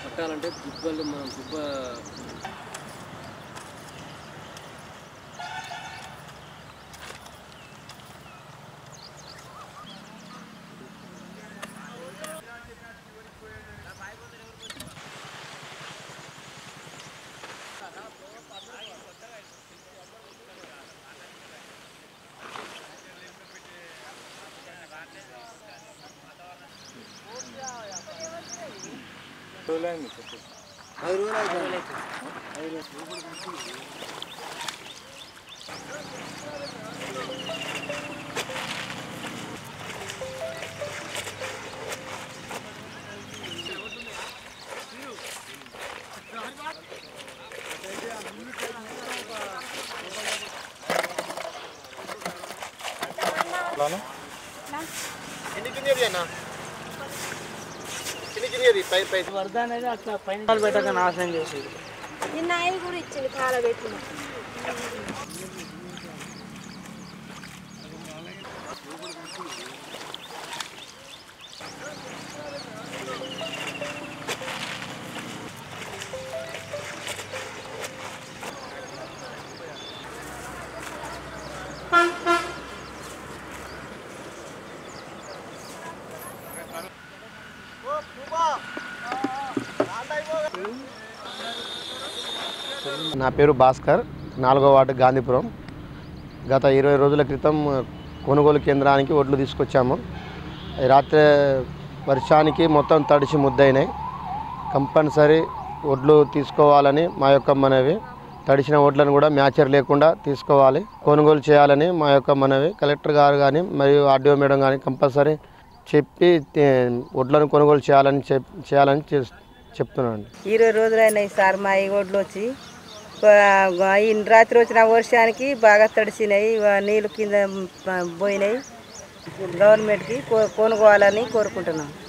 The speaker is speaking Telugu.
పట్టాలంటే దుబ్బలు మనం దుబ్బ వరద అనేది అట్లా పైన పెట్టక నాశనం చేసేది. నిన్న ఆయన కూడా ఇచ్చింది కాలబెట్టిన. నా పేరు భాస్కర్, 4వ వార్డు గాంధీపురం. గత 20 రోజుల క్రితం కొనుగోలు కేంద్రానికి ఒడ్లు తీసుకొచ్చాము. రాత్రి వర్షానికి మొత్తం తడిసి ముద్దయినాయి. కంపల్సరీ ఒడ్లు తీసుకోవాలని మా యొక్క మనవి. తడిసిన ఒడ్లను కూడా మ్యాచర్ లేకుండా తీసుకోవాలి, కొనుగోలు చేయాలని మా యొక్క మనవి. కలెక్టర్ గారు కానీ మరియు ఆర్డీఓ మేడం కానీ కంపల్సరీ చెప్పి ఒడ్లను కొనుగోలు చేయాలని చెప్తున్నాను. 20 రోజులైనాయి సార్ మా ఈ ఒడ్లు వచ్చి. రాత్రి వచ్చిన వర్షానికి బాగా తడిసినాయి, నీళ్ళు కింద పోయినాయి. గవర్నమెంట్కి కొనుక్కోవాలని కోరుకుంటున్నాం.